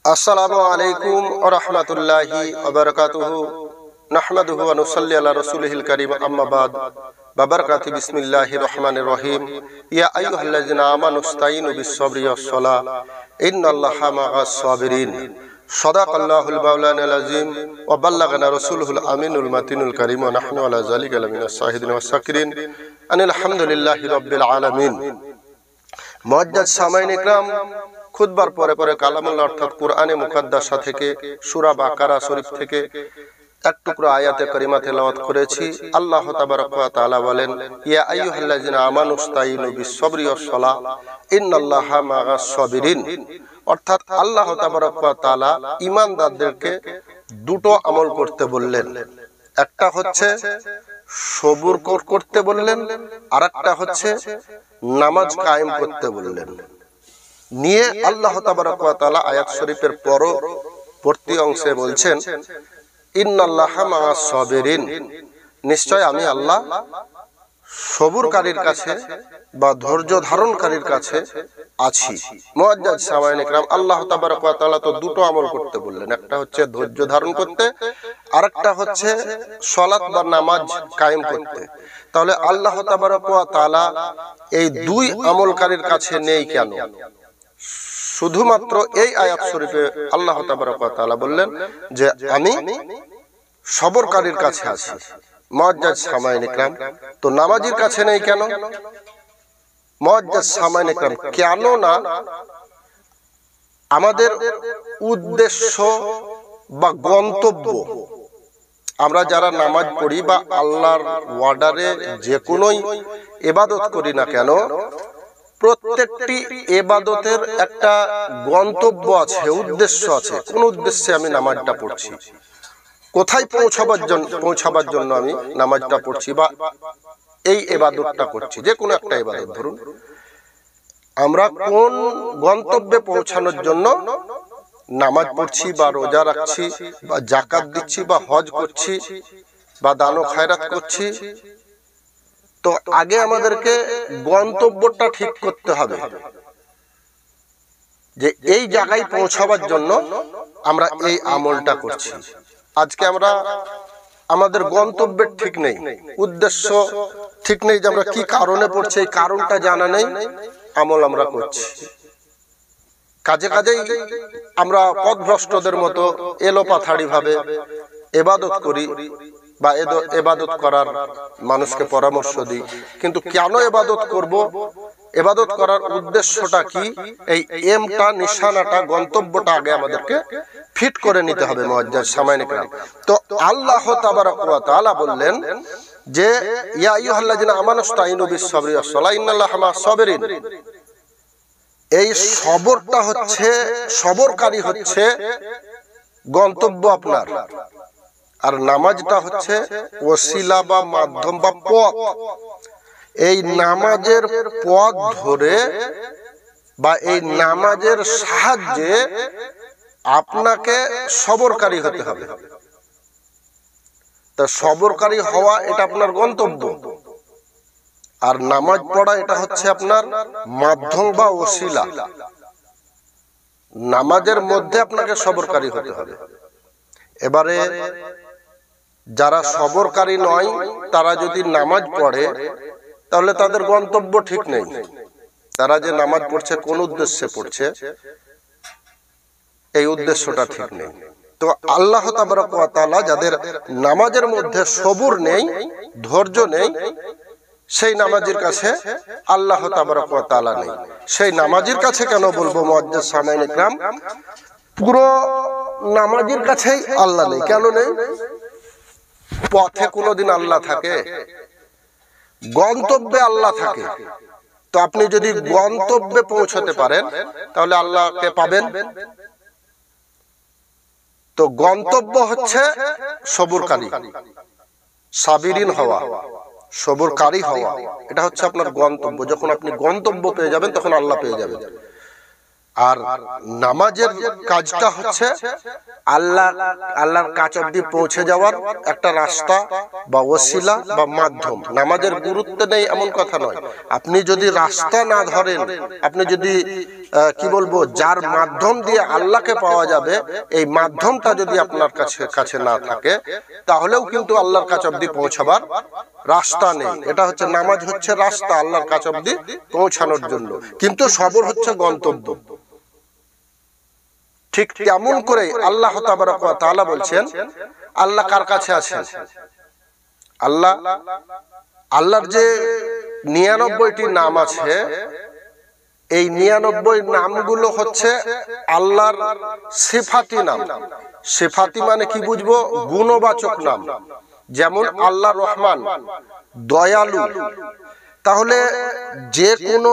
আসসালামু আলাইকুম ওয়া রাহমাতুল্লাহি ওয়া বারাকাতুহু নাহমাদুহু ওয়া নুসাল্লি আলা রাসূলিহিল কারীম আম্মা বাদ বারাকাতু বিসমিল্লাহির রহমানির রহিম ইয়া আইয়ুহাল্লাযিনা আমানুস্তাঈনু বিস-সাবরি ওয়াস-সালাহ ইন্নাল্লাহা মা'আস সাবিরিন সাদাকাল্লাহুল মাওলানাল আযীম ওয়া বাল্লাগানা রাসূলুহুল আমিনুল মাতিনুল কারীম ওয়া নাহনু আলা যালিকা লামিনাস শাহিদিন ওয়াস শাকিরিন আলহামদুলিল্লাহি রাব্বিল আলামিন। মুআজ্জাজ সামাঈন ইকরাম, খুতবার পরে পরে কালামুল্লাহ অর্থাৎ কুরআনে মুকাদ্দাসা থেকে সূরা বাকারা শরীফ থেকে এক টুকরো আয়াতে কারিমা তেলাওয়াত করেছি। আল্লাহ তাবারক ওয়া তাআলা বলেন, ইয়া আইয়ুহাল্লাযিনা আমানুস্তাঈনু বিস-সাবরি ওয়াস-সালাহ ইন্নাল্লাহা মা'আস সাবিরিন। অর্থাৎ আল্লাহ তাবারক ওয়া তাআলা ঈমানদারদেরকে দুটো আমল করতে বললেন। একটা হচ্ছে সবুর করতে বললেন, আরেকটা হচ্ছে নামাজ কায়েম করতে বললেন। নিয়ে আল্লাহ তাবারক ওয়া তাআলা আয়াত শরীফের পরবর্তী অংশে বলছেন, ইন্নাল্লাহা মা'আস সাবিরিন, নিশ্চয় আমি আল্লাহ সবুরকারীর কাছে বা ধৈর্য ধারণকারীর কাছে আছি। মুআজ্জাজ সামাঈন ইকরাম, আল্লাহ তাবারক ওয়া তাআলা তো দুটো আমল করতে বললেন, একটা হচ্ছে ধৈর্য ধারণ করতে, আরেকটা হচ্ছে সালাত বা নামাজ কায়েম করতে। তাহলে আল্লাহ তাবারক ওয়া তাআলা এই দুই আমলকারীর কাছে নেই কেন? শুধুমাত্র এই আয়াত শরীফে আল্লাহ তাবারক ওয়া তাআলা বললেন যে আমি সবরকারীর কাছে আছি। মুআজ্জাজ সামাঈন ইকরাম, তো নামাজীর কাছে নেই কেন? মুআজ্জাজ সামাঈন ইকরাম, কেন না আমাদের উদ্দেশ্য বা গন্তব্য, আমরা যারা নামাজ পড়ি বা আল্লাহর ওয়ার্ডারে যে কোনোই ইবাদত করি না কেন, প্রত্যেকটি ইবাদতের একটা গন্তব্য আছে, উদ্দেশ্য আছে। কোন উদ্দেশ্যে আমি নামাজটা পড়ছি, কোথায় পৌঁছাবার জন্য আমি নামাজটা পড়ছি বা এই ইবাদতটা করছি, যে কোনো একটা ইবাদত ধরুন, আমরা কোন গন্তব্যে পৌঁছানোর জন্য নামাজ পড়ছি বা রোজা রাখছি বা যাকাত দিচ্ছি বা হজ করছি বা দান ও খায়রাত করছি, তো আগে আমাদেরকে গন্তব্যটা ঠিক করতে হবে যে এই জায়গায় পৌঁছাবার জন্য আমরা এই আমলটা করছি। আজকে আমরা আমাদের গন্তব্যের ঠিক নেই, উদ্দেশ্য ঠিক নেই, যে আমরা কি কারণে পড়ছি এই কারণটা জানা নেই, আমল আমরা করছি। কাজে কাজেই আমরা পথভ্রষ্টদের মতো এলোপাথাড়ি ভাবে ইবাদত করি বা ইবাদত করার মানুষকে পরামর্শ দিই, কিন্তু কেন ইবাদত করব, ইবাদত করার উদ্দেশ্যটা কি, এই এমটা, নিশানাটা, গন্তব্যটা আগে আমাদেরকে ফিট করে নিতে হবে। মুআজ্জাজ সামাঈন ইকরাম, তো আল্লাহ তাবারক ওয়া তাআলা বললেন যে ইয়া আইয়ুহাল্লাযিনা আমানুস্তাঈনু বিস-সাবরি ওয়াস-সালাহ ইন্নাল্লাহা মা'আস সাবিরিন। এই সবরটা হচ্ছে, সবরকারী হচ্ছে গন্তব্য আপনার, আর নামাজটা হচ্ছে ওসিলা বা মাধ্যম বা পথ। এই নামাজের পথ ধরে বা এই নামাজের সাহায্যে আপনাকে সবরকারী হতে হবে। তা সবরকারী হওয়া এটা আপনার গন্তব্য, আর নামাজ পড়া এটা হচ্ছে আপনার মাধ্যম বা ওসিলা। নামাজের মধ্যে আপনাকে সবরকারী হতে হবে। এবারে যারা সবরকারী নয় তারা যদি নামাজ পড়ে, তাহলে তাদের গন্তব্য ঠিক নেই। তারা যে নামাজ পড়ছে কোন উদ্দেশ্যে পড়ছে, এই উদ্দেশ্যটা ঠিক নেই। তো আল্লাহ তাবারক ওয়া তাআলা যাদের নামাজের মধ্যে সবুর নেই, ধৈর্য নেই, সেই নামাজের কাছে আল্লাহ তাবারক ওয়া তাআলা নেই। সেই নামাজের কাছে কেন বলবো মুআজ্জাজ সামাঈন ইকরাম, পুরো নামাজের কাছেই আল্লাহ নেই। কেন নেই? পথে কোনোদিন আল্লাহ থাকে, গন্তব্যে আল্লাহ থাকে। তো আপনি যদি গন্তব্যে পৌঁছতে পারেন তাহলে আল্লাহকে পাবেন। তো গন্তব্য হচ্ছে সবরকারী, সাবিরিন হওয়া, সবরকারী হওয়া, এটা হচ্ছে আপনার গন্তব্য। যখন আপনি গন্তব্য পেয়ে যাবেন তখন আল্লাহ পেয়ে যাবেন। আর নামাজের কাজটা হচ্ছে আল্লাহর কাছ অবধি পৌঁছে যাওয়ার একটা রাস্তা বা ওসিলা বা মাধ্যম। নামাজের গুরুত্ব নেই এমন কথা নয়, আপনি যদি রাস্তা না ধরেন, আপনি যদি কি বলবো, যার মাধ্যম দিয়ে আল্লাহকে পাওয়া যাবে, এই মাধ্যমটা যদি আপনার কাছে না থাকে, তাহলেও কিন্তু আল্লাহর কাছ অবধি পৌঁছাবার রাস্তা নেই। এটা হচ্ছে নামাজ হচ্ছে রাস্তা আল্লাহর কাছ অবধি পৌঁছানোর জন্য, কিন্তু সবর হচ্ছে গন্তব্য। ঠিক তেমন করে আল্লাহ তাবারক ওয়া তাআলা বলছেন, আল্লাহ কার কাছে আছেন? আল্লাহর যে ৯৯টি নাম আছে, এই ৯৯ নামগুলো হচ্ছে আল্লাহর সিফাতি নাম। সিফাতি মানে কি বুঝবো? গুণবাচক নাম। যেমন আল্লাহ রহমান, দয়ালু। তাহলে যে কোনো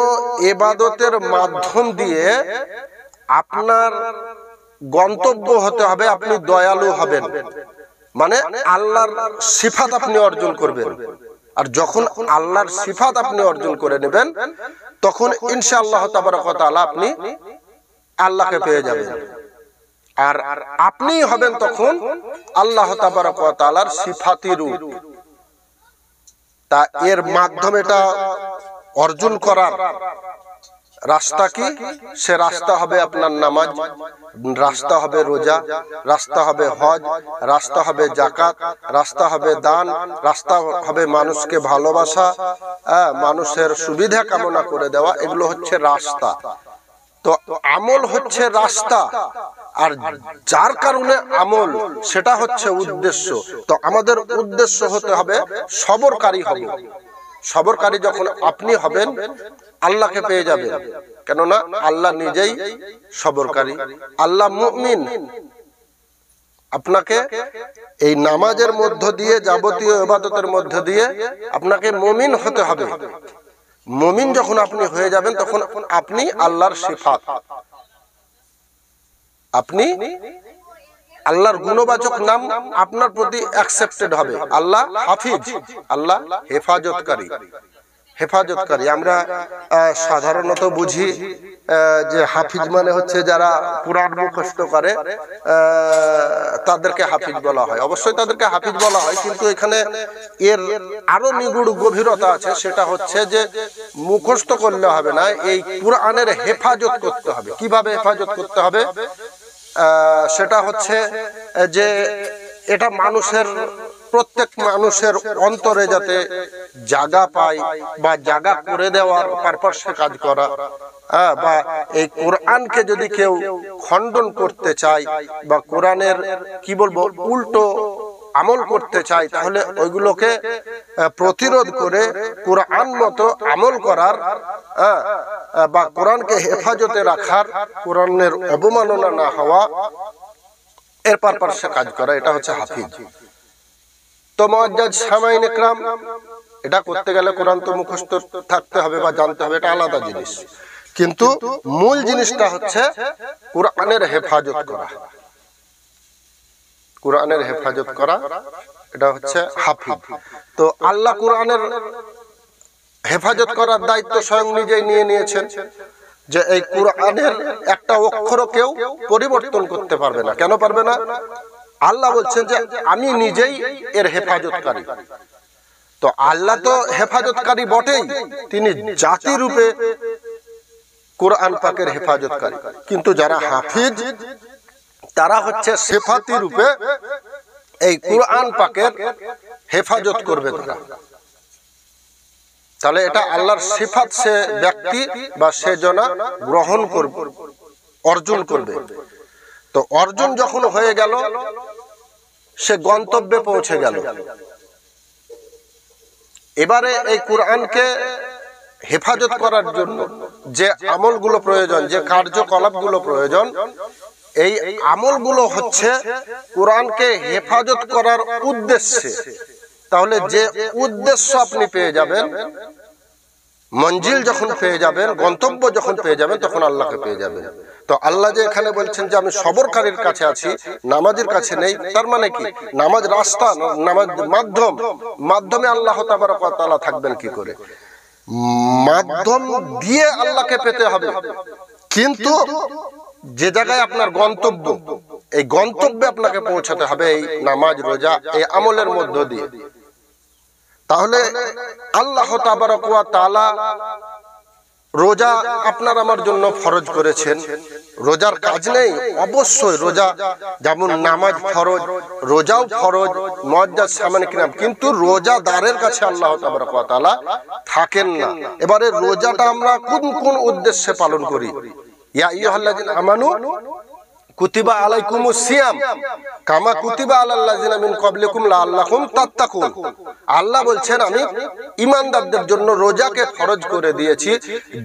ইবাদতের মাধ্যম দিয়ে আপনার গন্তব্য হতে হবে আপনি দয়ালু হবেন, মানে আল্লাহর সিফাত আপনি অর্জন করবেন। আর যখন আল্লাহর সিফাত আপনি অর্জন করে নেবেন, তখন ইনশাআল্লাহ তাবারক ওয়া তাআলা আপনি আল্লাহকে পেয়ে যাবেন। আর আপনি হবেন তখন আল্লাহ তাবারক ওয়া তাআলার সিফাতি রূপ। তা এর মাধ্যমে এটা অর্জন করার রাস্তা কি? সে রাস্তা হবে আপনার নামাজ, রাস্তা হবে রোজা, রাস্তা হবে হজ, রাস্তা হবে যাকাত, রাস্তা হবে দান, রাস্তা হবে মানুষকে ভালোবাসা, মানুষের সুবিধা কামনা করে দেওয়া। এগুলো হচ্ছে রাস্তা। তো আমল হচ্ছে রাস্তা, আর যার কারণে আমল, সেটা হচ্ছে উদ্দেশ্য। তো আমাদের উদ্দেশ্য হতে হবে সবরকারী হবে। সবরকারী যখন আপনি হবেন, আল্লাহকে পেয়ে যাবেন, কেননা আল্লাহ নিজেই সবরকারী। আল্লাহ মুমিন। আপনাকে এই নামাজের মধ্য দিয়ে, যাবতীয় ইবাদতের মধ্য দিয়ে আপনাকে মুমিন হতে হবে। মুমিন যখন আপনি হয়ে যাবেন, তখন আপনি আল্লাহর সিফাত, আপনি আল্লাহর গুণবাচক নাম আপনার প্রতি অ্যাকসেপ্টেড হবে। আল্লাহ হাফিজ, আল্লাহ হেফাজতকারী। হেফাজতকারী আমরা সাধারণত বুঝি যে হাফিজ মানে হচ্ছে যারা কুরআন মুখস্থ করে, তাদেরকে হাফিজ বলা হয়। অবশ্যই তাদেরকে হাফিজ বলা হয়, কিন্তু এখানে এর আরো নিগুড় গভীরতা আছে। সেটা হচ্ছে যে মুখস্থ করলে হবে না, এই কুরআনের হেফাজত করতে হবে। কিভাবে হেফাজত করতে হবে? সেটা হচ্ছে যে এটা মানুষের, প্রত্যেক মানুষের অন্তরে যাতে জায়গা পায়, বা জায়গা করে দেওয়ার পারপাসে কাজ করা। বা এই কোরআনকে যদি কেউ খণ্ডন করতে চায়, বা কোরআনের কি বলবো উল্টো আমল করতে চায়, তাহলে ওইগুলোকে প্রতিরোধ করে কোরআন মতো আমল করার, বা কোরআনকে হেফাজতে রাখার, কোরআনের অবমাননা না হওয়া, এর পারপাসে কাজ করা, এটা হচ্ছে হাফিজ। তো মুআজ্জাজ সামাইন ইকরাম, এটা করতে গেলে কোরআন তো মুখস্থ থাকতে হবে বা জানতে হবে, এটা আলাদা জিনিস। কিন্তু মূল জিনিসটা হচ্ছে কোরআনের হেফাজত করা। কোরআনের হেফাজত করা, এটা হচ্ছে হাফিজ। তো আল্লাহ কোরআনের হেফাজত করার দায়িত্ব স্বয়ং নিজেই নিয়ে নিয়েছেন, যে এই কোরআনের একটা অক্ষরও কেউ পরিবর্তন করতে পারবে না। কেন পারবে না? আল্লাহ বলছেন যে আমি নিজেই এর হেফাজতকারী। তো আল্লাহ তো হেফাজতকারী বটেই, তিনি জাতি রূপে কোরআন পাকের হেফাজতকারী। কিন্তু যারা হাফিজ, তারা হচ্ছে সিফাতি রূপে এই কোরআন পাকের হেফাজত করবে তারা। তাহলে এটা আল্লাহর সিফাত, সে ব্যক্তি বা সে জনা গ্রহণ করবে, অর্জন করবে। তো অর্জন যখন হয়ে গেল, সে গন্তব্যে পৌঁছে গেল। এবারে এই কোরআনকে হেফাজত করার জন্য যে আমলগুলো প্রয়োজন, যে কার্যকলাপগুলো প্রয়োজন, এই আমলগুলো হচ্ছে কোরআনকে হেফাজত করার উদ্দেশ্যে। তাহলে যে উদ্দেশ্য আপনি পেয়ে যাবেন, মঞ্জিল যখন পেয়ে যাবেন, গন্তব্য যখন পেয়ে যাবেন, তখন আল্লাহকে পেয়ে যাবেন। তো আল্লাহ যে এখানে বলছেন যে আমি সবরকারীর কাছে আছি, নামাজের কাছে নেই, তার মানে কি? নামাজ রাস্তা, নামাজ মাধ্যম। মাধ্যমে আল্লাহ তাবারক ওয়া তাআলা থাকবেন কি করে? মাধ্যম দিয়ে আল্লাহকে পেতে হবে। কিন্তু যে জায়গায় আপনার গন্তব্য, এই গন্তব্যে আপনাকে পৌঁছাতে হবে এই নামাজ রোজা এই আমলের মধ্য দিয়ে। তাহলে আল্লাহ তাবারক ওয়া তাআলা রোজা আপনার আমার জন্য ফরজ করেছেন। রোজার কাজ নেই, অবশ্যই রোজা যেমন নামাজ ফরজ, রোজাও ফরজ, মুআজ্জাজ সামানে কিরাম, কিন্তু রোজাদারের কাছে আল্লাহ তাবারক ওয়া তাআলা থাকেন না। এবারে রোজাটা আমরা কোন কোন উদ্দেশ্যে পালন করি? ইয়া আইয়ুহাল্লাযিনা আমানু কুতিবা আলাইকুমুস সিয়াম কামা কুতিবা আলাল্লাযিনা মিন ক্বাবলিকুম লাআল্লাকুম তাত্তাকুন। আল্লাহ বলছেন আমি ঈমানদারদের জন্য রোজাকে ফরজ করে দিয়েছি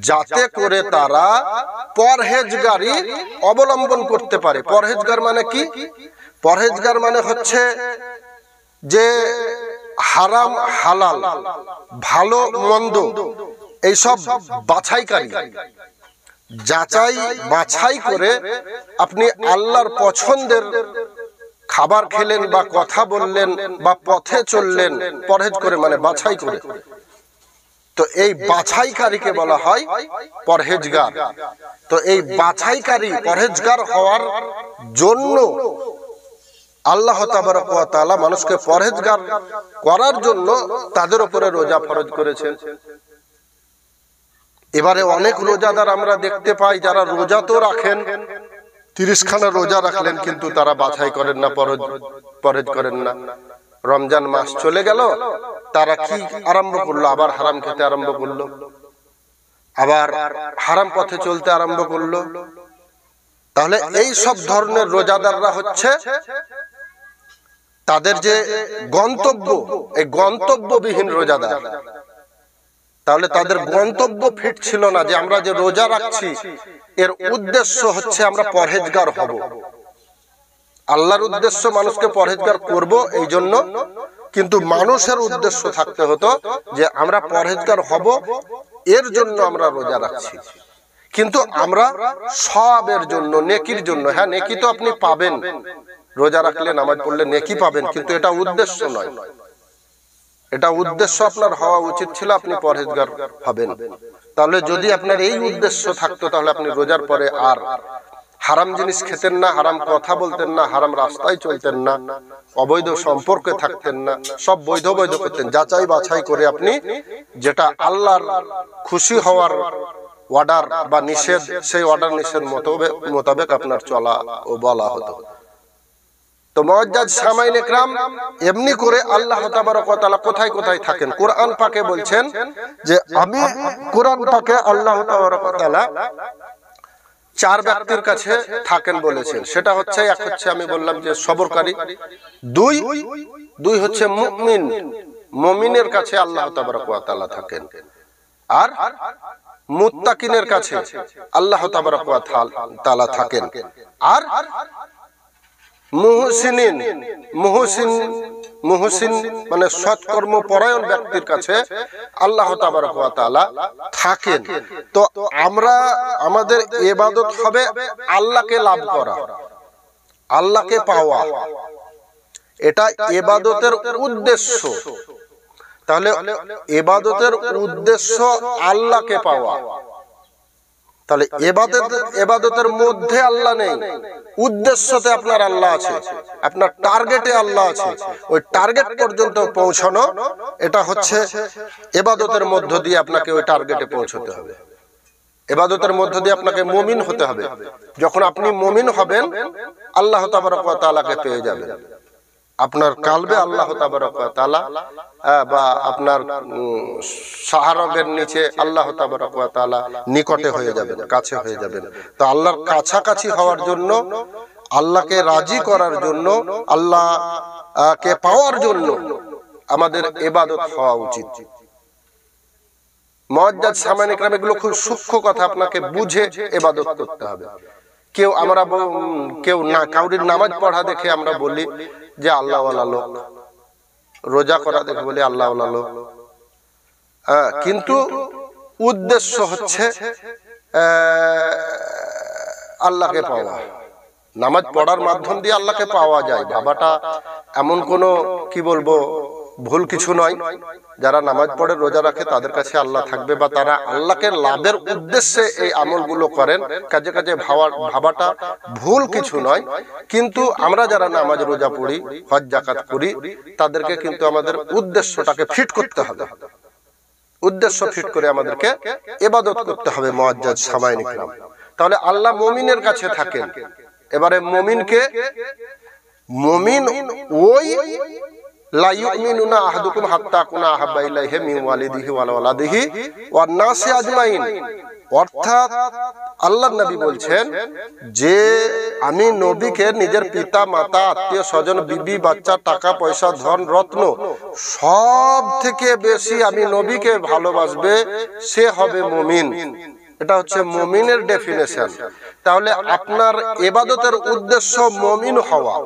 যাতে করে তারা পরহেজগারি অবলম্বন করতে পারে। পরহেজগার মানে কি? পরহেজগার মানে হচ্ছে যে হারাম হালাল, ভালো মন্দ এইসব বাছাইকারী, যাচাই বাছাই করে আপনি আল্লাহর পছন্দের খাবার খেলেন বা কথা বললেন বা পথে চললেন পরহেজ করে, মানে বাছাই করে। তো এই বাছাইকারীকে বলা হয় পরহেজগার। তো এই বাছাইকারী পরহেজগার হওয়ার জন্য আল্লাহ তাবারক ওয়া তাআলা মানুষকে পরহেজগার করার জন্য তাদের উপরে রোজা ফরজ করেছেন। এবারে অনেক রোজাদার আমরা দেখতে পাই যারা রোজা তো রাখেন, 30 খানা রোজা রাখলেন, কিন্তু তারা বাছাই করেন না, পরহেজ করেন না। রমজান মাস চলে গেল, তারা কি আরম্ভ করলো? আবার হারাম খেতে আরম্ভ করলো, আবার হারাম পথে চলতে আরম্ভ করলো। তাহলে এই সব ধরনের রোজাদাররা হচ্ছে তাদের যে গন্তব্য, এই গন্তব্যবিহীন রোজাদার। তাহলে তাদের গন্তব্য ফিট ছিল না, যে আমরা যে রোজা রাখছি এর উদ্দেশ্য হচ্ছে আমরা পরহেজগার হব। আল্লাহর উদ্দেশ্য মানুষকে পরহেজগার করব এই জন্য, কিন্তু মানুষের উদ্দেশ্য থাকতে হতো যে আমরা পরহেজগার হব, এর জন্য আমরা রোজা রাখছি। কিন্তু আমরা সওয়াবের জন্য, নেকির জন্য। হ্যাঁ, নেকি তো আপনি পাবেন, রোজা রাখলে নামাজ পড়লে নেকি পাবেন, কিন্তু এটা উদ্দেশ্য নয়। এটা উদ্দেশ্য আপনার হওয়া উচিত ছিল আপনি পরহেজগার হবেন। তাহলে যদি আপনার এই উদ্দেশ্য থাকতো, তাহলে আপনি রোজার পরে আর হারাম জিনিস খেতেন না, হারাম কথা বলতেন না, হারাম রাস্তায় চলতেন না, অবৈধ সম্পর্কে থাকতেন না, সব বৈধ বৈধ করতেন। যাচাই বাছাই করে আপনি যেটা আল্লাহর খুশি হওয়ার অর্ডার বা নিষেধ, সেই অর্ডার নিষেধ মোতাবেক আপনার চলা ও বলা হতো। তো মুআজ্জাজ সামাইনে کرام এমনি করে আল্লাহ তাবারক ওয়া তাআলা কোথায় কোথায় থাকেন? কোরআন পাকে বলছেন যে আমি কোরআন পাকে আল্লাহ তাবারক ওয়া তাআলা 4 ব্যক্তির কাছে থাকেন বলেছেন। সেটা হচ্ছে, এক হচ্ছে আমি বললাম যে সবরকারী, দুই হচ্ছে মুমিন, মুমিনের কাছে আল্লাহ তাবারক ওয়া তাআলা থাকেন, আর মুত্তাকিনের কাছে আল্লাহ তাবারক ওয়া তাআলা থাকেন, আর মুহসিন মানে সৎকর্ম পরায়ণ ব্যক্তির কাছে আল্লাহ তাবারক ওয়া তাআলা থাকেন। তো আমরা আমাদের ইবাদত হবে আল্লাহকে লাভ করা, আল্লাহকে পাওয়া, এটা ইবাদতের উদ্দেশ্য। তাহলে ইবাদতের উদ্দেশ্য আল্লাহকে পাওয়া। তাহলে ইবাদতের মধ্যে আল্লাহ নেই, উদ্দেশ্যতে আপনার আল্লাহ আছে, আপনার টার্গেটে আল্লাহ আছে। ওই টার্গেট পর্যন্ত পৌঁছানো, এটা হচ্ছে ইবাদতের মধ্য দিয়ে আপনাকে ওই টার্গেটে পৌঁছতে হবে। ইবাদতের মধ্য দিয়ে আপনাকে মুমিন হতে হবে। যখন আপনি মুমিন হবেন, আল্লাহ তাবারক ওয়া তাআলাকে পেয়ে যাবেন। আপনার কালবে আল্লাহ তাবারক ওয়া তাআলা বা আপনার শাহরগের নিচে আল্লাহ তাবারক ওয়া তাআলা নিকটে হয়ে যাবেন, কাছে হয়ে যাবেন। তো আল্লাহর কাছাকাছি হওয়ার জন্য, আল্লাহকে রাজি করার জন্য, আল্লাহকে পাওয়ার জন্য আমাদের ইবাদত হওয়া উচিত। মুআজ্জাজ সামাইনে کرام এগুলো খুব সূক্ষ্ম কথা, আপনাকে বুঝে ইবাদত করতে হবে। কেউ না কাউরির নামাজ পড়া দেখে আমরা বলি যে আল্লাহ ওয়ালা লোক, রোজা করা দেখে বলি আল্লাহ ওয়ালা লোক, কিন্তু উদ্দেশ্য হচ্ছে আল্লাহকে পাওয়া। নামাজ পড়ার মাধ্যম দিয়ে আল্লাহকে পাওয়া যায়, ভাবাটা এমন কোনো কি বলবো ভুল কিছু নয়। যারা নামাজ পড়ে রোজা রাখে তাদের কাছে আল্লাহ থাকবে, বা তারা আল্লাহকে লাভের উদ্দেশ্যে এই আমলগুলো করেন, কাজে কাজে ভাবাটা ভুল কিছু নয়। কিন্তু আমরা যারা নামাজ রোজা পড়ি, হজ যাকাত করি, তাদেরকে কিন্তু আমাদের উদ্দেশ্যটাকে ফিট করতে হবে। উদ্দেশ্য ফিট করে আমাদেরকে ইবাদত করতে হবে মুআজ্জাজ সামাইন ইকরাম। তাহলে আল্লাহ মুমিনের কাছে থাকেন। এবারে মুমিনকে, মুমিন ওই লা ইউমিনুনা আহাদুকুম হাত্তা কুনা আহাব্বা ইলাইহি মিন ওয়ালিদিহি ওয়া ওয়ালাদিহি ওয়ান নাসি আজমাইন। অর্থাৎ আল্লাহর নবী বলছেন যে আমি নবীকে নিজের পিতা মাতা আত্মীয় স্বজন বিবি বাচ্চা টাকা পয়সা ধন রত্ন সব থেকে বেশি আমি নবীকে ভালোবাসবে, সে হবে মুমিন। এটা হচ্ছে মুমিনের ডেফিনেশন। তাহলে আপনার ইবাদতের উদ্দেশ্য মুমিন হওয়া,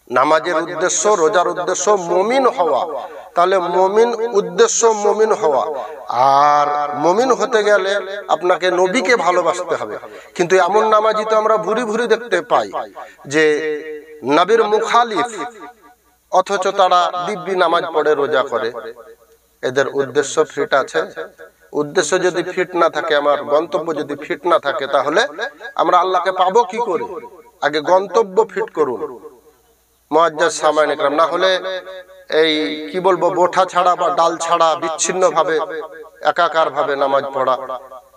নামাজের উদ্দেশ্য, রোজার উদ্দেশ্য মুমিন হওয়া। তাহলে মুমিন উদ্দেশ্য মুমিন হওয়া। আর মুমিন হতে গেলে আপনাকে নবীকে ভালোবাসতে হবে। কিন্তু এমন নামাজি তো আমরা ভুরি ভুরি দেখতে পাই যে নবীর মুখালিফ, অথচ তারা দিব্যি নামাজ পড়ে রোজা করে। এদের উদ্দেশ্য ফিট আছে? উদ্দেশ্য যদি ফিট না থাকে, আমার গন্তব্য যদি ফিট না থাকে, তাহলে আমরা আল্লাহকে পাবো কি করে? আগে গন্তব্য ফিট করুন মুআজ্জাজ সামাইন ইকরাম। না হলে এই কি বলবো, বোঠা ছাড়া বা ডাল ছাড়া বিচ্ছিন্ন ভাবে একাকার ভাবে নামাজ পড়া,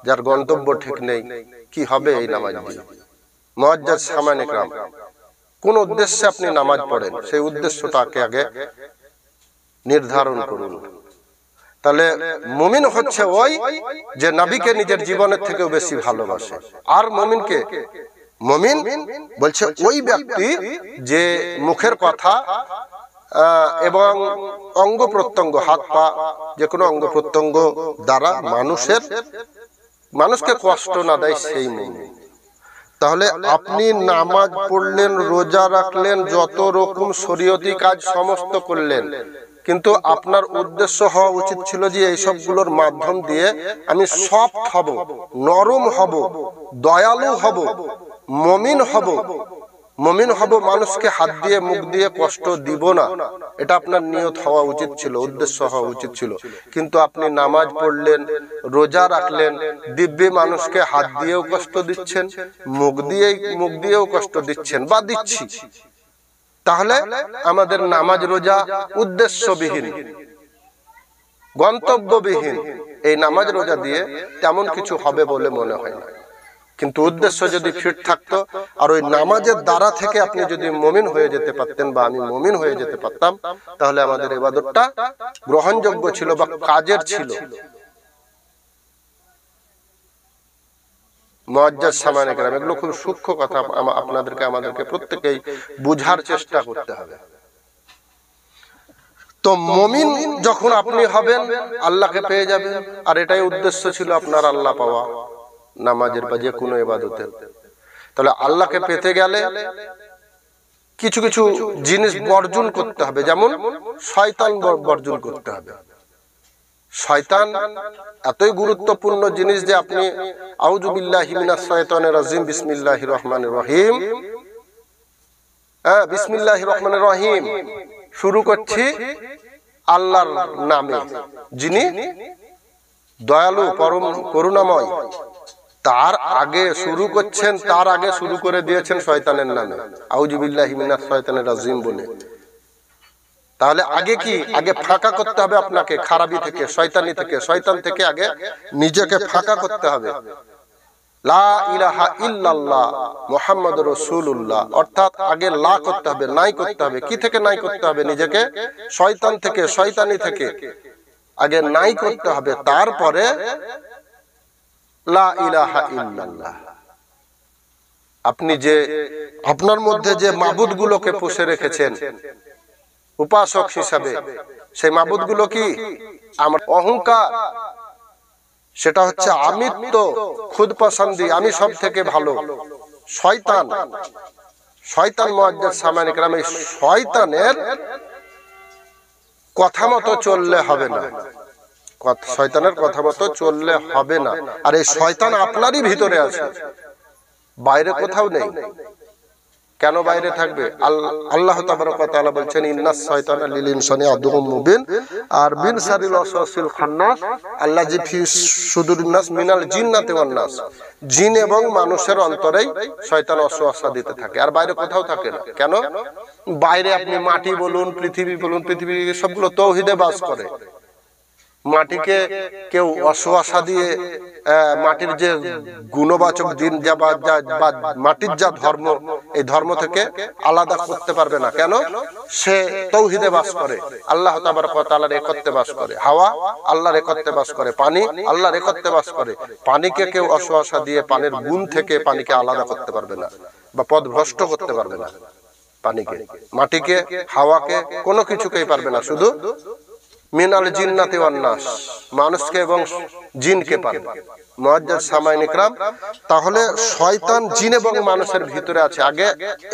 যার গন্তব্য ঠিক নেই, কি হবে এই নামাজ দিয়ে? মুআজ্জাজ সামাইন ইকরাম, কোন উদ্দেশ্যে আপনি নামাজ পড়েন সেই উদ্দেশ্যটাকে আগে নির্ধারণ করুন। তাহলে মুমিন হচ্ছে ওই যে নবীকে নিজের জীবনের থেকেও বেশি ভালোবাসে। আর মুমিনকে, মুমিন বলছে ওই ব্যক্তি যে মুখের কথা এবং অঙ্গ প্রত্যঙ্গ, হাত পা যে কোনো অঙ্গ প্রত্যঙ্গ দ্বারা মানুষকে কষ্ট না দেয়, সেই মুমিন। তাহলে আপনি নামাজ পড়লেন, রোজা রাখলেন, যত রকম শরীয়তি কাজ সমস্ত করলেন, কিন্তু আপনার উদ্দেশ্য হওয়া উচিত ছিল যে এই সবগুলোর মাধ্যম দিয়ে আমি সফট হব, নরম হব, দয়ালু হব, মুমিন হব। মুমিন হব, মানুষকে হাত দিয়ে মুখ দিয়ে কষ্ট দিব না। এটা আপনার নিয়ত হওয়া উচিত ছিল, উদ্দেশ্য হওয়া উচিত ছিল। কিন্তু আপনি নামাজ পড়লেন, রোজা রাখলেন, দিব্যি মানুষকে হাত দিয়েও কষ্ট দিচ্ছেন, মুখ দিয়েও কষ্ট দিচ্ছেন বা দিচ্ছি। তাহলে আমাদের নামাজ রোজা উদ্দেশ্যবিহীন, গন্তব্যবিহীন। এই নামাজ রোজা দিয়ে তেমন কিছু হবে বলে মনে হয় না। কিন্তু উদ্দেশ্য যদি ফিট থাকতো, আর ওই নামাজের দ্বারা থেকে আপনি যদি মুমিন হয়ে যেতে পারতেন বা আমি মুমিন হয়ে যেতে পারতাম, তাহলে আমাদের ইবাদতটা গ্রহণযোগ্য ছিল বা কাজের ছিল। মুআজ্জাজ সামাইন ইকরাম, এগুলো খুব সূক্ষ্ম কথা, আমাদেরকে প্রত্যেকেই বুঝার চেষ্টা করতে হবে। তো মুমিন যখন আপনি হবেন, আল্লাহকে পেয়ে যাবেন। আর এটাই উদ্দেশ্য ছিল আপনার আল্লাহ পাওয়া, নামাজের বা যে কোনো ইবাদতের। তাহলে আল্লাহকে পেতে গেলে কিছু কিছু জিনিস বর্জন করতে হবে, যেমন শয়তান বর্জন করতে হবে। শয়তান এতই গুরুত্বপূর্ণ জিনিস যে আপনি আউযু বিল্লাহি মিনাশ শাইতানির রাজিম, বিসমিল্লাহির রহমানির রহিম, বিসমিল্লাহির রহমানির রহিম শুরু করছি আল্লাহর নামে, যিনি দয়ালু পরম করুণাময়। তার আগে শুরু করে দিয়েছেন শয়তানের নামে, আউযু বিল্লাহি মিনাশ শাইতানির রাজিম বলে। তাহলে আগে কি? আগে ফাঁকা করতে হবে আপনাকে খারাপি থেকে, শয়তানি থেকে, শয়তান থেকে আগে নিজেকে ফাঁকা করতে হবে। লা ইলাহা ইল্লাল্লাহ মুহাম্মাদুর রাসূলুল্লাহ, অর্থাৎ আগে লা করতে হবে, নাই করতে হবে। কি থেকে নাই করতে হবে? নিজেকে শয়তান থেকে, শয়তানি থেকে আগে নাই করতে হবে, তারপরে লা ইলাহা ইল্লাল্লাহ। আপনি যে আপনার মধ্যে যে মাবুদগুলোকে পুষে রেখেছেন উপাসক হিসাবে, সেই মাবুদগুলো কি? আমার অহংকার, সেটা হচ্ছে আমিত্ব, খুদ পছন্দি, আমি সব থেকে ভালো। শয়তান, মুআজ্জাজ সামাইন ইকরাম, এই শয়তানের কথা মতো চললে হবে না, শয়তানের কথা মতো চললে হবে না। আর এই শয়তান আপনারই ভিতরে আছে, বাইরে কোথাও নেই। কেন বাইরে থাকবে? আল্লাহ তাবারক ওয়া তাআলা বলছেন ইন্নাস শাইতানা লিল ইনসানি আদুউম মুবিন, আর বিন শারিল ওয়াসওয়াসিল খান্নাস আল্লাযী ফি সুদুরিন নাস মিনাল জিন্নাতি ওয়ান নাস, জিন এবং মানুষের অন্তরেই শয়তান ওয়াসওয়াসা দিতে থাকে, আর বাইরে কোথাও থাকে না। কেন? বাইরে আপনি মাটি বলুন, পৃথিবী বলুন, পৃথিবী সবগুলো তৌহিদে বাস করে। মাটিকে কেউ ওয়াসওয়াসা দিয়ে মাটির যে গুণবাচক দিন যা বা মাটির যা ধর্ম, এই ধর্ম থেকে আলাদা করতে পারবে না। কেন? সে তৌহিদে বাস করে, আল্লাহ তাবারক ওয়া তাআলার একত্বে বাস করে। হাওয়া আল্লাহর একত্বে বাস করে, পানি আল্লাহর একত্বে বাস করে। পানিকে কেউ ওয়াসওয়াসা দিয়ে পানির গুণ থেকে পানিকে আলাদা করতে পারবে না বা পথভ্রষ্ট করতে পারবে না। পানিকে, মাটিকে, হাওয়াকে, কোনো কিছুকেই পারবে না। শুধু মিনাল জিন্নাতি ওয়ান নাস, মানুষকে এবং জিনকে পারবে। মুআজ্জাজ সামাইন ইকরাম, তাহলে শয়তান জিন এবং মানুষের ভিতরে আছে। আগে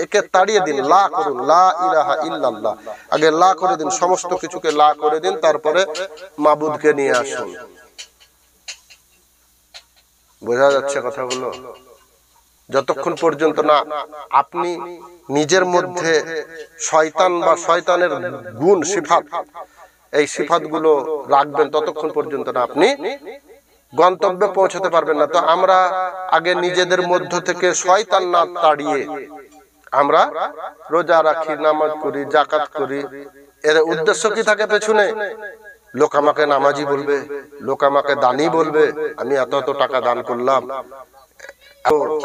একে তাড়িয়ে দিন, লা করুন, লা ইলাহা ইল্লাল্লাহ, আগে লা করে দিন, সমস্ত কিছুকে লা করে দিন, তারপরে মাবুদকে নিয়ে আসুন। বোঝা যাচ্ছে কথাগুলো? যতক্ষণ পর্যন্ত না আপনি নিজের মধ্যে শয়তান বা শয়তানের গুণ, সিফাত, এই সিফাতগুলো রাখবেন, ততক্ষণ পর্যন্ত না আপনি গন্তব্যে পৌঁছতে পারবেন না। তো আমরা আগে নিজেদের মধ্য থেকে শয়তান না তাড়িয়ে আমরা রোজা রাখি, নামাজ করি, যাকাত করি। এর উদ্দেশ্য কি থাকে পেছনে? লোক আমাকে নামাজি বলবে, লোক আমাকে দানি বলবে, আমি এত এত টাকা দান করলাম,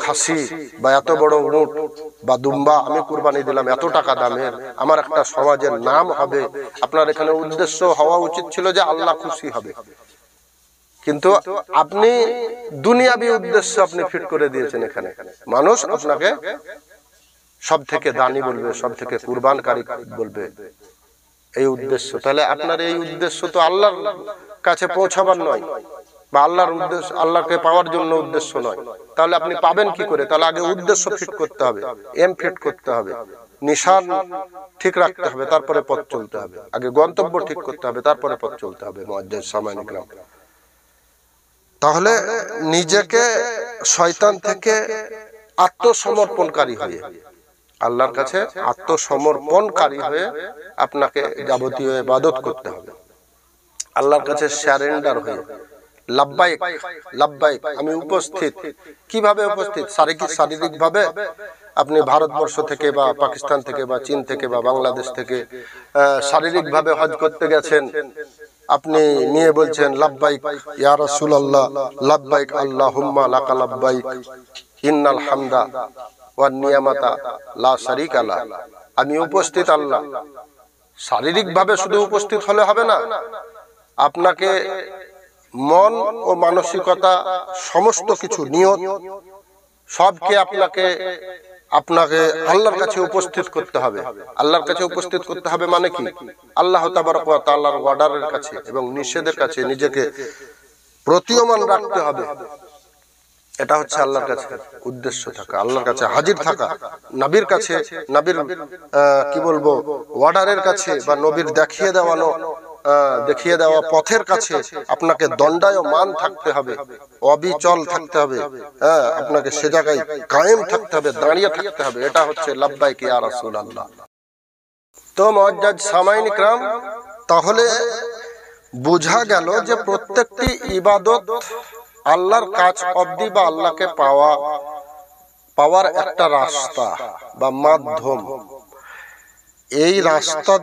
খাসি বা এত বড় উট বা দুম্বা আমি কুরবানি দিলাম এত টাকা দামের, আমার একটা সমাজের নাম হবে। আপনার এখানে উদ্দেশ্য হওয়া উচিত ছিল যে আল্লাহ খুশি হবে, কিন্তু আপনি দুনিয়াবি উদ্দেশ্য আপনি ফিট করে দিয়েছেন। এখানে মানুষ আপনাকে সব থেকে দানি বলবে, সব থেকে কুরবানকারী বলবে, এই উদ্দেশ্য। তাহলে আপনার এই উদ্দেশ্য তো আল্লাহর কাছে পৌঁছাবার নয়, বা আল্লাহর উদ্দেশ্য, আল্লাহকে পাওয়ার জন্য উদ্দেশ্য নয়। তাহলে আপনি পাবেন কি করে? তাহলে আগে উদ্দেশ্য ফিট করতে হবে, এম ফিট করতে হবে, নিশান ঠিক রাখতে হবে, তারপরে পথ চলতে হবে। আগে গন্তব্য ঠিক করতে হবে, তারপরে পথ চলতে হবে। মুআজ্জাজ সামাইন ইকরাম, তাহলে নিজেকে শয়তান থেকে আত্মসমর্পণকারী হয়ে, আল্লাহর কাছে আত্মসমর্পণকারী হয়ে আপনাকে যাবতীয় ইবাদত করতে হবে। আল্লাহর কাছে সারেন্ডার হয়ে লাব্বাইক লাব্বাইক, আমি উপস্থিত। কিভাবে উপস্থিত? শারীরিক ভাবে আপনি ভারতবর্ষ থেকে বা পাকিস্তান থেকে বা চীন থেকে বা বাংলাদেশ থেকে শারীরিক ভাবে হজ করতে গেছেন, আপনি নিয়ে বলছেন লাব্বাইক ইয়া রাসূলুল্লাহ, লাব্বাইক আল্লাহুম্মা লাকা লাব্বাইক, ইন্নাল হামদা ওয়ান নিয়ামাতা লা শারীকা লা। আমি উপস্থিত আল্লাহ। শারীরিক ভাবে শুধু উপস্থিত হলে হবে না, আপনাকে মন ও মানসিকতা, সমস্ত কিছু, নিয়ত, সবকে আপনাকে আল্লাহর কাছে উপস্থিত করতে হবে। আল্লাহর কাছে উপস্থিত করতে হবে মানে কি? আল্লাহ তাবারক ওয়া তাআলার অর্ডারের কাছে এবং নিষেধের কাছে নিজেকে প্রতীয়মান রাখতে হবে। এটা হচ্ছে আল্লাহর কাছে উদ্দেশ্য থাকা, আল্লাহর কাছে হাজির থাকা, নবীর কাছে, নবীর কি বলবো, অর্ডারের কাছে বা নবীর দেখিয়ে দেওয়া পথের কাছে আপনাকে দণ্ডায়মান থাকতে হবে, অবিচল থাকতে হবে। আপনাকে সে জায়গায় কায়েম থাকতে হবে, দাঁড়িয়ে থাকতে হবে। এটা হচ্ছে লাব্বাইক ইয়া রাসূলুল্লাহ। তো মুআজ্জাজ সামাইন ইকরাম, তাহলে বোঝা গেল যে প্রত্যেকটি ইবাদত আল্লাহর কাছ অবধি বা আল্লাহকে পাওয়ার একটা রাস্তা বা মাধ্যম। এই রাস্তা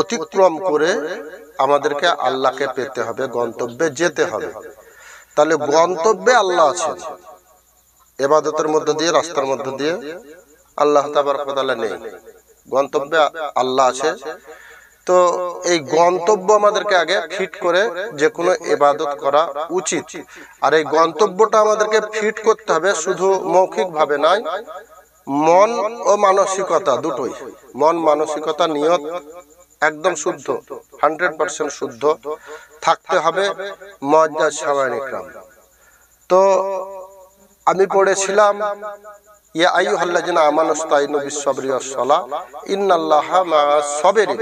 অতিক্রম করে আমাদেরকে আল্লাহকে পেতে হবে, গন্তব্যে যেতে হবে। তাহলে গন্তব্যে আল্লাহ আছেন, ইবাদতের মধ্য দিয়ে, রাস্তার মধ্য দিয়ে আল্লাহ তাবারক ওয়া তাআলা নেই, গন্তব্যে আল্লাহ আছে। তো এই গন্তব্য আমাদেরকে আগে ফিট করে যে কোনো ইবাদত করা উচিত। আর এই গন্তব্যটা আমাদেরকে ফিট করতে হবে শুধু মৌখিক ভাবে নয়, মন ও মানসিকতা দুটোই। মন, মানসিকতা, নিয়ত একদম শুদ্ধ, 100% শুদ্ধ থাকতে হবে। মুআজ্জাজ সামাইন ইকরাম, তো আমি পড়েছিলাম ইয়া আইয়ুহাল্লাযিনা আমানুস্তাইনু বিস-সাবরি ওয়াস-সালাহ ইন্নাল্লাহা মা'আস সাবিরিন।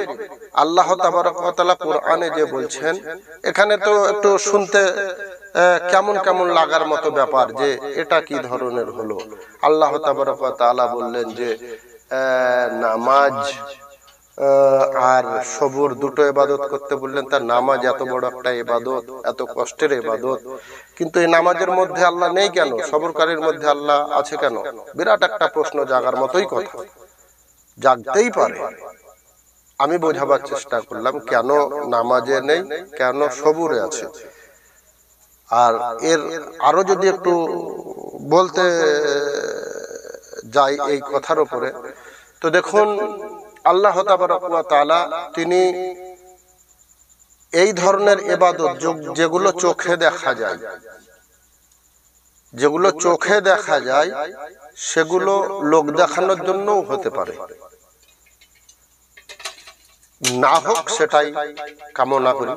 আল্লাহ তাবারক ওয়া তাআলা কোরআনে যে বলছেন, এখানে তো একটু শুনতে কেমন কেমন লাগার মতো ব্যাপার যে এটা কি ধরনের হলো। আল্লাহ তাবারক ওয়া তাআলা বললেন যে নামাজ আর সবুর দুটো ইবাদত করতে বললেন। তার নামাজ এত বড় একটা ইবাদত, এত কষ্টের ইবাদত, কিন্তু এই নামাজের মধ্যে আল্লাহ নেই কেন? সবরকারীর মধ্যে আল্লাহ আছে কেন? বিরাট একটা প্রশ্ন জাগার মতোই কথা, জাগতেই পারে। আমি বোঝাবার চেষ্টা করলাম কেন নামাজে নেই, কেন সবুরে আছে। আর এর আরো যদি একটু বলতে যাই এই কথার উপরে, তো দেখুন আল্লাহ তাবারক ওয়া তাআলা তিনি এই ধরনের ইবাদত যেগুলো চোখে দেখা যায়, যেগুলো চোখে দেখা যায় সেগুলো লোক দেখানোর জন্যও হতে পারে, না হোক সেটাই কামনা করি,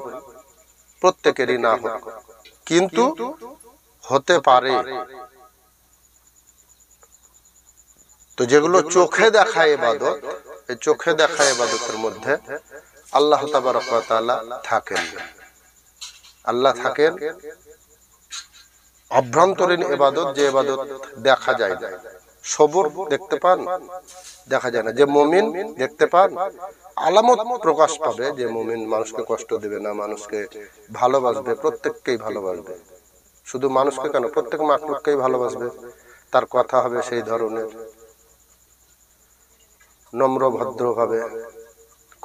প্রত্যেকেরই না হোক, কিন্তু হতে পারে। তো যেগুলো চোখে দেখা ইবাদত, এই চোখে দেখা ইবাদতের মধ্যে আল্লাহ তাবারক ওয়া তাআলা থাকেন। আল্লাহ থাকেন। অভ্যন্তরীণ ইবাদত, যে ইবাদত দেখা যায় না, সবর দেখতে পান, দেখা যায় না। যে মুমিন দেখতে পান, আলামত প্রকাশ পাবে যে মুমিন মানুষকে কষ্ট দেবে না, মানুষকে ভালোবাসবে, প্রত্যেককেই ভালোবাসবে। শুধু মানুষকে কেন, প্রত্যেক মাখলুককেই ভালোবাসবে। তার কথা হবে সেই ধরনের, নম্র ভদ্রভাবে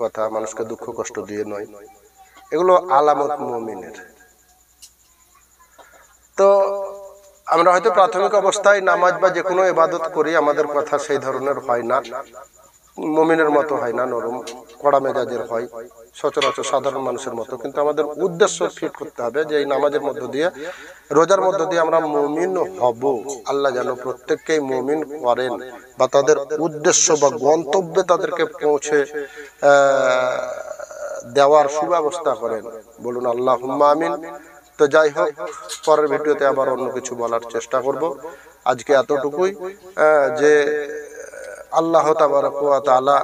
কথা, মানুষকে দুঃখ কষ্ট দিয়ে নয়। এগুলো আলামত মুমিনের। তো আমরা হয়তো প্রাথমিক অবস্থায় নামাজ বা যে কোনো ইবাদত করি, আমাদের কথা সেই ধরনের হয় না, মুমিনের মতো হয় না, নরম কড়া মেজাজের হয়, সচরাচর সাধারণ মানুষের মতো। কিন্তু আমাদের উদ্দেশ্য ফিট করতে হবে যে এই নামাজের মধ্য দিয়ে, রোজার মধ্য দিয়ে আমরা মুমিন হব। আল্লাহ যেন প্রত্যেককেই মুমিন করেন, বা তাদের উদ্দেশ্য বা গন্তব্যে তাদেরকে পৌঁছে দেওয়ার সুব্যবস্থা করেন। বলুন আল্লাহুম্মা আমিন। তো যাই হোক, পরের ভিডিওতে আবার অন্য কিছু বলার চেষ্টা করব। আজকে এতটুকুই, যে আল্লাহ তাবারক ওয়া তাআলা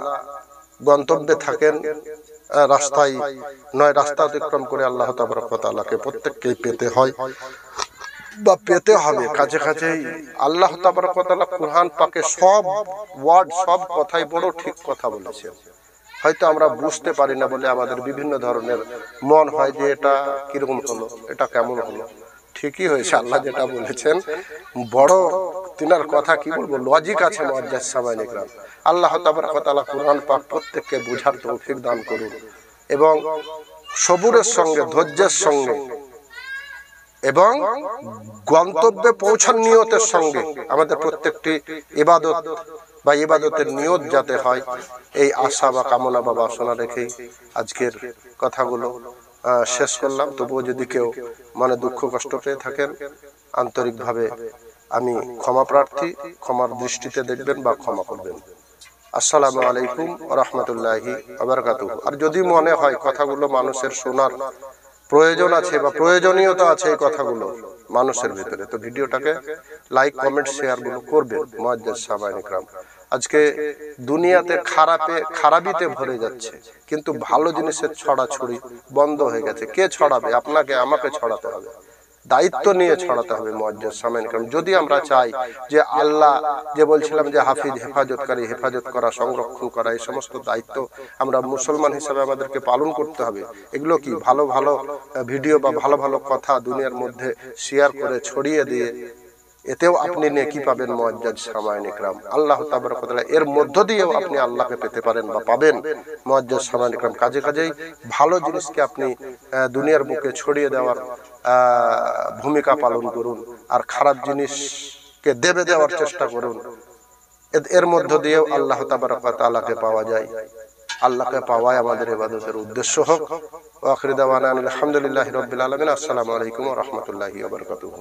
গন্তব্যে থাকেন, রাস্তায় নয়, রাস্তা অতিক্রম করে আল্লাহ তাবারক ওয়া তাআলাকে প্রত্যেককেই পেতে হয় বা পেতে হবে। কাছে কাছেই আল্লাহ তাবারক ওয়া তাআলা কুরআন পাকে সব ওয়ার্ড, সব কথাই বড় ঠিক কথা বলেছেন। হয়তো আমরা বুঝতে পারি না বলে আমাদের বিভিন্ন ধরনের মন হয় যে এটা কিরকম হলো, এটা কেমন হলো। ঠিকই হয়েছে, আল্লাহ যেটা বলেছেন বড়, তিনার কথা কি বলবো, লজিক আছে। মুআজ্জাজ সামাইন ইকরাম, আল্লাহ তাবারক ওয়া তাআলা কুরআন পাক প্রত্যেককে বুঝার তৌফিক দান করুন, এবং সবুরের সঙ্গে, ধৈর্যের সঙ্গে এবং গন্তব্যে পৌঁছার নিয়তের সঙ্গে আমাদের প্রত্যেকটি ইবাদত বা ইবাদতের নিয়ত যাতে হয়, এই আশা বা কামনা বা বাসনা রেখেই আজকের কথাগুলো শেষ করলাম। তবুও যদি কেউ মনে দুঃখ কষ্ট পেয়ে থাকেন, আন্তরিকভাবে আমি ক্ষমা প্রার্থী, ক্ষমার দৃষ্টিতে দেখবেন বা ক্ষমা করবেন। আসসালামু আলাইকুম ওয়া রাহমাতুল্লাহি ওয়া বারাকাতুহু। আর যদি মনে হয় কথাগুলো মানুষের শোনার প্রয়োজন আছে বা প্রয়োজনীয়তা আছে এই কথাগুলো মানুষের ভিতরে, তো ভিডিওটাকে লাইক, কমেন্ট, শেয়ার গুলো করবেন। মুআজ্জাজ সামাইন ইকরাম, আজকে দুনিয়াতে খারাপিতে ভরে যাচ্ছে, কিন্তু ভালো জিনিসের ছড়াছড়ি বন্ধ হয়ে গেছে। কে ছড়াবে? আপনাকে আমাকে ছড়াতে হবে, দায়িত্ব নিয়ে ছড়াতে হবে। মুআজ্জাজ সামাইন ইকরাম, যদি আমরা চাই যে আল্লাহ যে বলছিলাম যে হাফিজ, হেফাজতকারী, হেফাজত করা, সংরক্ষণ করা, এই সমস্ত দায়িত্ব আমরা মুসলমান হিসেবে আমাদেরকে পালন করতে হবে। এগুলো কি ভালো ভালো ভিডিও বা ভালো ভালো কথা দুনিয়ার মধ্যে শেয়ার করে ছড়িয়ে দিয়ে এতেও আপনি নেকি পাবেন। মুআজ্জাজ সামাইন ইকরাম, আল্লাহ তাবারক ওয়া তাআলা এর মধ্য দিয়েও আপনি আল্লাহকে পেতে পারেন বা পাবেন। মুআজ্জাজ সামাইন ইকরাম, কাজে কাজেই ভালো জিনিসকে আপনি দুনিয়ার বুকে ছড়িয়ে দেওয়ার ভূমিকা পালন করুন, আর খারাপ জিনিসকে দেবে দেওয়ার চেষ্টা করুন। এর মধ্য দিয়েও আল্লাহ তাবারক ওয়া তাআলাকে পাওয়া যায়। আল্লাহকে পাওয়াই আমাদের ইবাদতের উদ্দেশ্য হোক। ওয়া আখিরু দাওয়ানা আলহামদুলিল্লাহি রাব্বিল আলামিন। আসসালামু আলাইকুম ওয়া রাহমাতুল্লাহি ওয়া বারাকাতুহু।